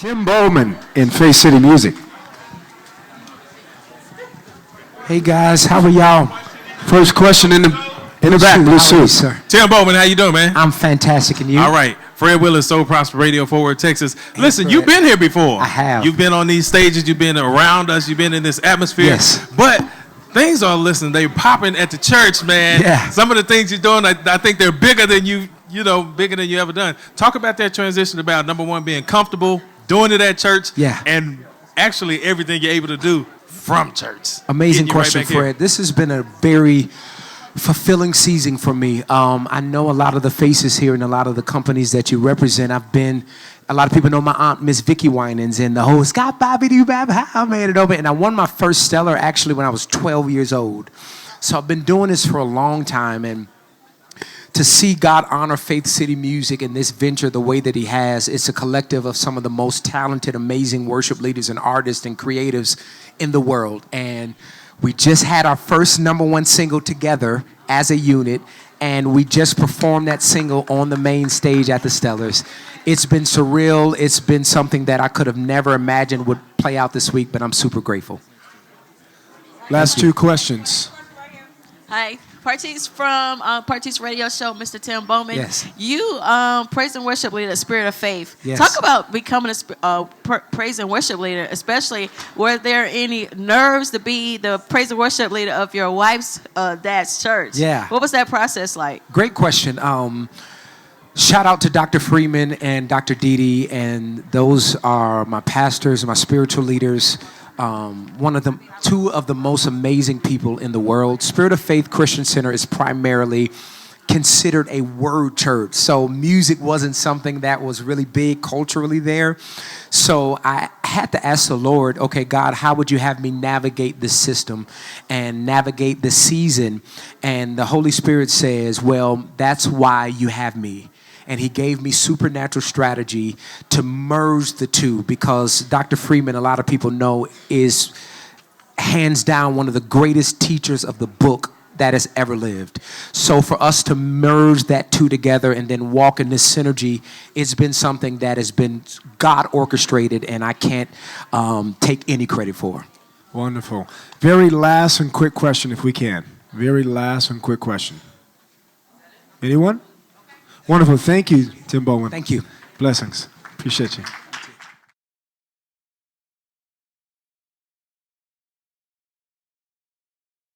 Tim Bowman in Face City Music. Hey guys, how are y'all? First question in the back, blue suit, sir. Tim Bowman, how you doing, man? I'm fantastic, and you? All right. Fred Willis, Soul Prosper Radio, Fort Worth, Texas. Listen, you've been here before. I have. You've been on these stages. You've been around us. You've been in this atmosphere. Yes. But things are, listen, they popping at the church, man. Yeah. Some of the things you're doing, I think they're bigger than bigger than you ever done. Talk about that transition about, number one, being comfortable, doing it at church, and actually everything you're able to do from church. Amazing question, Fred. This has been a very fulfilling season for me. I know a lot of the faces here and a lot of the companies that you represent. A lot of people know my aunt, Miss Vickie Winans, and the whole Scott Bobby Doo Bab, how I made it over. And I won my first Stellar actually when I was 12 years old. So I've been doing this for a long time, and to see God honor Faith City Music and this venture the way that he has, it's a collective of some of the most talented, amazing worship leaders and artists and creatives in the world. And we just had our first #1 single together as a unit, and we just performed that single on the main stage at the Stellars. It's been surreal. It's been something that I could have never imagined would play out this week, but I'm super grateful. Last two questions. Hi. Parties from Parties Radio Show, Mr. Tim Bowman. Yes. You praise and worship leader, Spirit of Faith. Yes. Talk about becoming a praise and worship leader, especially were there any nerves to be the praise and worship leader of your wife's dad's church? Yeah. What was that process like? Great question. Shout out to Dr. Freeman and Dr. Didi, and those are my pastors and my spiritual leaders. Two of the most amazing people in the world. Spirit of Faith Christian Center is primarily considered a word church. So music wasn't something that was really big culturally there. So I had to ask the Lord, okay, God, how would you have me navigate this system and navigate the season? And the Holy Spirit says, well, that's why you have me. And he gave me supernatural strategy to merge the two, because Dr. Freeman, a lot of people know, is hands down one of the greatest teachers of the book that has ever lived. So for us to merge that two together and then walk in this synergy, it's been something that has been God orchestrated, and I can't take any credit for. Wonderful. Very last and quick question, if we can. Very last and quick question. Anyone? Wonderful. Thank you, Tim Bowman. Thank you. Blessings. Appreciate you.